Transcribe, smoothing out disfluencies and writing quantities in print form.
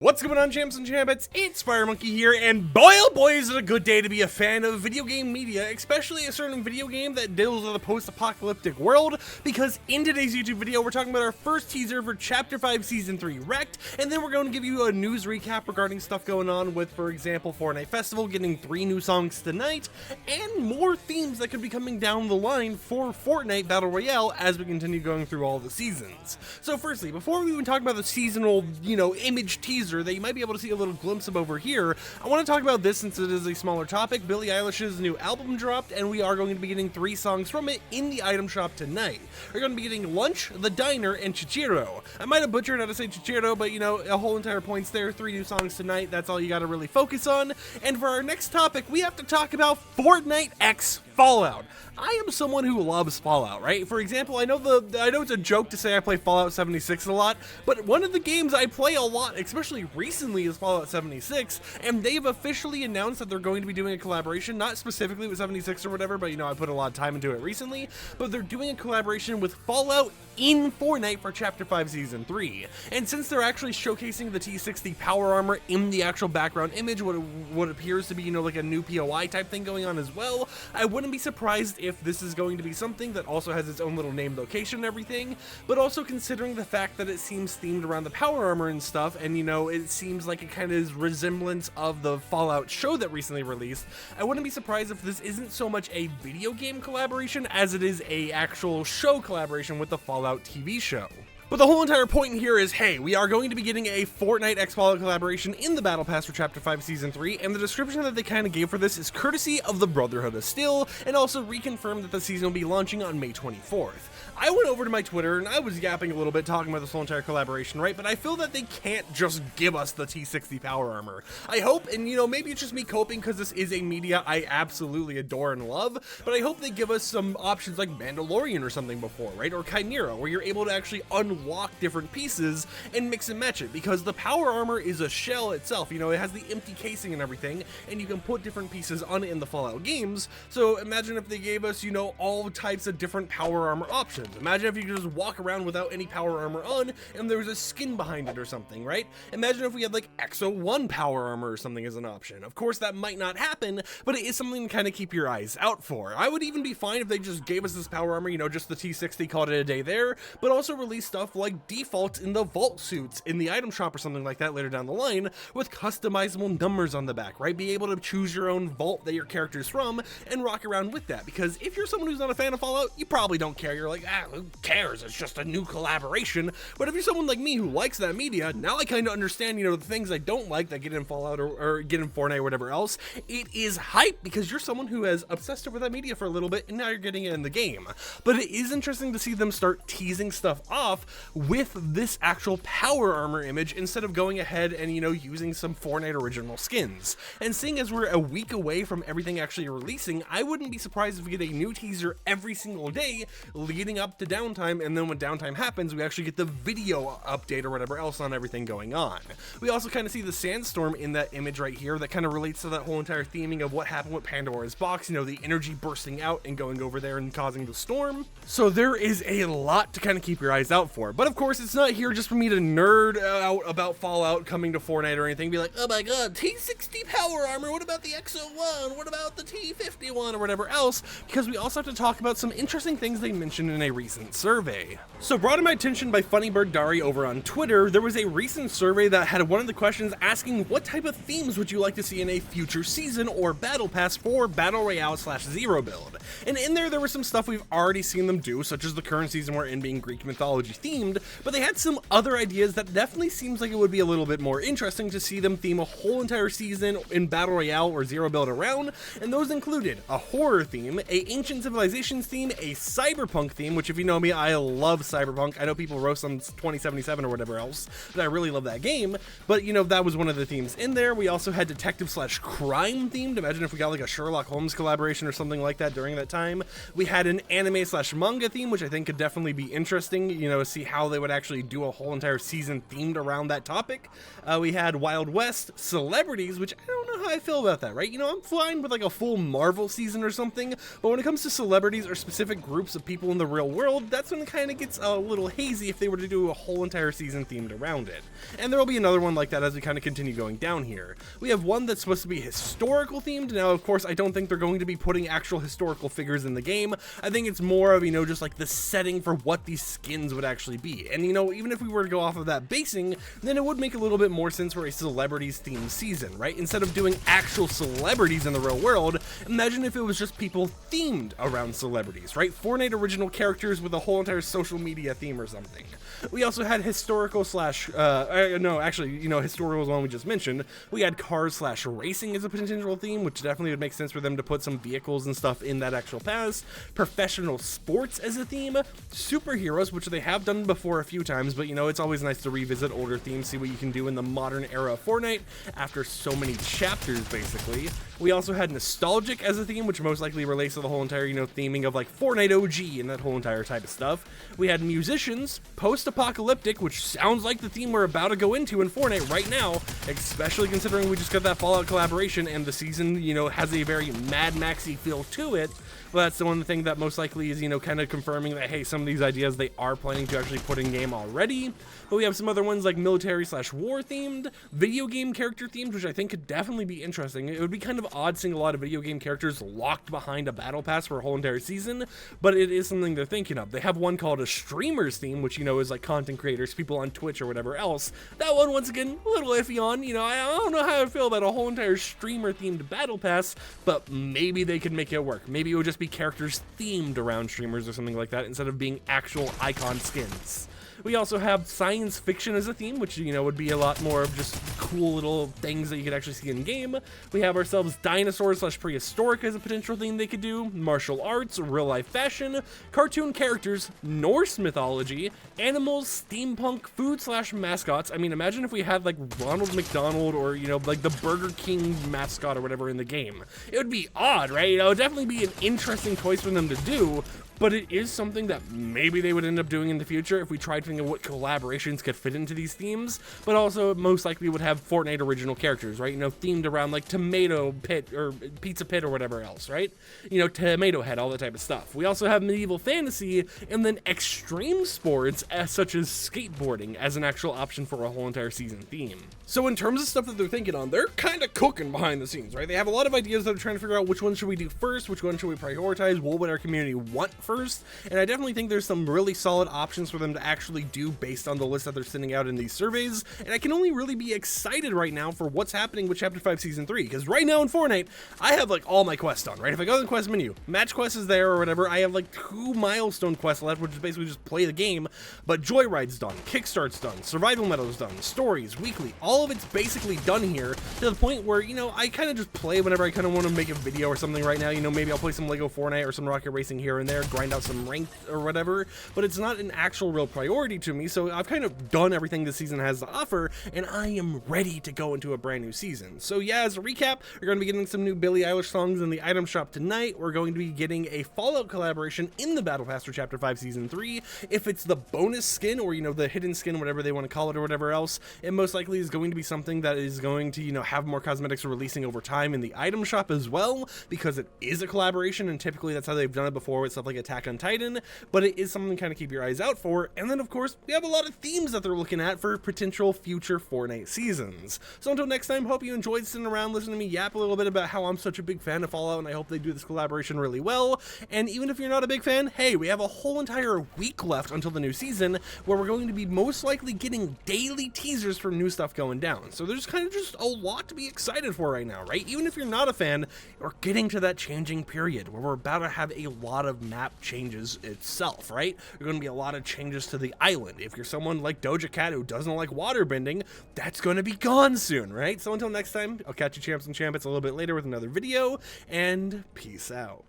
What's going on, champs and champions? It's FireMonkey here, and boy oh boy is it a good day to be a fan of video game media, especially a certain video game that deals with a post-apocalyptic world, because in today's YouTube video, we're talking about our first teaser for Chapter 5 Season 3 Wrecked, and then we're going to give you a news recap regarding stuff going on with, for example, Fortnite Festival getting 3 new songs tonight, and more themes that could be coming down the line for Fortnite Battle Royale as we continue going through all the seasons. So firstly, before we even talk about the seasonal, image teaser that you might be able to see a little glimpse of over here, I want to talk about this since it is a smaller topic. Billie Eilish's new album dropped, and we are going to be getting 3 songs from it in the item shop tonight. We're going to be getting Lunch, The Diner, and Chichiro. I might have butchered how to say Chichiro, but a whole entire point's there. 3 new songs tonight, that's all you got to really focus on. And for our next topic, we have to talk about Fortnite X Fallout. I am someone who loves Fallout, right? For example, I know it's a joke to say I play Fallout 76 a lot, but one of the games I play a lot, especially recently, is Fallout 76, and they've officially announced that they're going to be doing a collaboration, not specifically with 76 or whatever, but I put a lot of time into it recently, but they're doing a collaboration with Fallout in Fortnite for Chapter 5 Season 3. And since they're actually showcasing the T60 power armor in the actual background image, what appears to be, like a new POI type thing going on as well, I wouldn't be surprised if this is going to be something that also has its own little named location and everything, but also considering the fact that it seems themed around the power armor and stuff, and it seems like it kind of is resemblance of the Fallout show that recently released, I wouldn't be surprised if this isn't so much a video game collaboration as it is a actual show collaboration with the Fallout TV show. But the whole entire point here is, hey, we are going to be getting a Fortnite X Fallout collaboration in the Battle Pass for Chapter 5 Season 3, and the description that they kind of gave for this is courtesy of the Brotherhood of Steel, and also reconfirmed that the season will be launching on May 24th. I went over to my Twitter, and I was yapping a little bit talking about this whole entire collaboration, right? But I feel that they can't just give us the T60 power armor. I hope, and maybe it's just me coping because this is a media I absolutely adore and love, but I hope they give us some options like Mandalorian or something before, right? Or Chimera, where you're able to actually unlock different pieces and mix and match it, because the power armor is a shell itself. It has the empty casing and everything, and you can put different pieces on it in the Fallout games. So imagine if they gave us, all types of different power armor options. Imagine if you could just walk around without any power armor on, and there was a skin behind it or something, right? Imagine if we had like Exo 1 power armor or something as an option. Of course, that might not happen, but it is something to kind of keep your eyes out for. I would even be fine if they just gave us this power armor, just the T60, called it a day there, but also release stuff like default in the vault suits in the item shop or something like that later down the line, with customizable numbers on the back, right? Be able to choose your own vault that your character's from and rock around with that, because if you're someone who's not a fan of Fallout, you probably don't care. You're like, who cares? It's just a new collaboration. But if you're someone like me who likes that media, now I kind of understand, the things I don't like that get in Fallout or get in Fortnite or whatever else. It is hype because you're someone who has obsessed over that media for a little bit, and now you're getting it in the game. But it is interesting to see them start teasing stuff off with this actual power armor image instead of going ahead and, using some Fortnite original skins. And seeing as we're a week away from everything actually releasing, I wouldn't be surprised if we get a new teaser every single day leading up to downtime, and then when downtime happens, we actually get the video update or whatever else on everything going on. We also kind of see the sandstorm in that image right here that kind of relates to that whole entire theming of what happened with Pandora's box, the energy bursting out and going over there and causing the storm. So there is a lot to kind of keep your eyes out for. But of course, it's not here just for me to nerd out about Fallout coming to Fortnite or anything, be like, oh my god, T60 power armor, what about the Exo 1, what about the T51 or whatever else, because we also have to talk about some interesting things they mentioned in a recent survey. So brought to my attention by Funnybird Dari over on Twitter, there was a recent survey that had one of the questions asking what type of themes would you like to see in a future season or battle pass for Battle Royale / Zero build. And in there was some stuff we've already seen them do, such as the current season we're in being Greek mythology themed, but they had some other ideas that definitely seems like it would be a little bit more interesting to see them theme a whole entire season in Battle Royale or Zero build around, and those included a horror theme, a ancient civilizations theme, a cyberpunk theme, which if you know me, I love cyberpunk. I know people roast on 2077 or whatever else, but I really love that game, but that was one of the themes in there. We also had detective / crime themed. Imagine if we got like a Sherlock Holmes collaboration or something like that during that time. We had an anime / manga theme, which I think could definitely be interesting, to see how they would actually do a whole entire season themed around that topic. We had Wild West celebrities, which I don't know know how I feel about that, right? You know, I'm fine with like a full Marvel season or something, but when it comes to celebrities or specific groups of people in the real world, that's when it kind of gets a little hazy if they were to do a whole entire season themed around it. And there will be another one like that as we kind of continue going down here. We have one that's supposed to be historical themed. Now, of course, I don't think they're going to be putting actual historical figures in the game. I think it's more of, you know, just like the setting for what these skins would actually be. And, you know, even if we were to go off of that basing, then it would make a little bit more sense for a celebrities themed season, right? Instead of doing actual celebrities in the real world, imagine if it was just people themed around celebrities, right? Fortnite original characters with a whole entire social media theme or something. We also had historical slash, no, actually, you know, historical is one we just mentioned. We had cars slash racing as a potential theme, which definitely would make sense for them to put some vehicles and stuff in that actual pass. Professional sports as a theme. Superheroes, which they have done before a few times, but you know, it's always nice to revisit older themes, see what you can do in the modern era of Fortnite after so many chapters, basically. We also had nostalgic as a theme, which most likely relates to the whole entire, you know, theming of like Fortnite OG and that whole entire type of stuff. We had musicians, post-apocalyptic, which sounds like the theme we're about to go into in Fortnite right now, especially considering we just got that Fallout collaboration and the season, you know, has a very Mad Maxy feel to it. But that's the one thing that most likely is, you know, kind of confirming that, hey, some of these ideas they are planning to actually put in game already. But we have some other ones like military slash war themed, video game character themed, which I think could definitely be interesting. It would be kind of odd seeing a lot of video game characters locked behind a battle pass for a whole entire season, but it is something they're thinking of. They have one called a streamers theme, which, you know, is like content creators, people on Twitch or whatever else. That one, once again, a little iffy on, you know, I don't know how I feel about a whole entire streamer themed battle pass, but maybe they could make it work. Maybe it would just be characters themed around streamers or something like that instead of being actual icon skins. We also have science fiction as a theme, which, you know, would be a lot more of just cool little things that you could actually see in game. We have ourselves dinosaurs slash prehistoric as a potential theme they could do, martial arts, real life fashion, cartoon characters, Norse mythology, animals, steampunk, food slash mascots. I mean, imagine if we had like Ronald McDonald or, you know, like the Burger King mascot or whatever in the game. It would be odd, right? It would definitely be an interesting choice for them to do, but it is something that maybe they would end up doing in the future if we tried to think of what collaborations could fit into these themes, but also most likely would have Fortnite original characters, right? You know, themed around like Tomato Pit or Pizza Pit or whatever else, right? You know, Tomato Head, all that type of stuff. We also have medieval fantasy and then extreme sports such as skateboarding as an actual option for a whole entire season theme. So in terms of stuff that they're thinking on, they're kind of cooking behind the scenes, right? They have a lot of ideas that they're trying to figure out which one should we do first, which one should we prioritize, what would our community want first, and I definitely think there's some really solid options for them to actually do based on the list that they're sending out in these surveys, and I can only really be excited right now for what's happening with Chapter 5 Season 3, because right now in Fortnite, I have like all my quests done, right? If I go to the quest menu, match quest is there or whatever, I have like 2 milestone quests left, which is basically just play the game, but Joyride's done, Kickstart's done, Survival Meadows done, Stories, Weekly, all of it's basically done here, to the point where, you know, I kind of just play whenever I kind of want to make a video or something right now. You know, maybe I'll play some Lego Fortnite or some Rocket Racing here and there, grind out some ranked or whatever, but it's not an actual real priority to me, so I've kind of done everything this season has to offer, and I am ready to go into a brand new season. So yeah, as a recap, we're going to be getting some new Billie Eilish songs in the item shop tonight. We're going to be getting a Fallout collaboration in the Battle Pass for Chapter 5 Season 3. If it's the bonus skin, or, you know, the hidden skin, whatever they want to call it or whatever else, it most likely is going to be something that is going to, you know, have more cosmetics releasing over time in the item shop as well, because it is a collaboration, and typically that's how they've done it before with stuff like Attack on Titan, but it is something to kind of keep your eyes out for. And then of course we have a lot of themes that they're looking at for potential future Fortnite seasons. So until next time, hope you enjoyed sitting around listening to me yap a little bit about how I'm such a big fan of Fallout, and I hope they do this collaboration really well. And even if you're not a big fan, hey, we have a whole entire week left until the new season, where we're going to be most likely getting daily teasers for new stuff going down. So there's kind of just a lot to be excited for right now, right? Even if you're not a fan, we're getting to that changing period where we're about to have a lot of map changes itself, right? There's going to be a lot of changes to the island. If you're someone like Doja Cat who doesn't like water bending, that's going to be gone soon, right? So until next time, I'll catch you champs and champions a little bit later with another video, and peace out.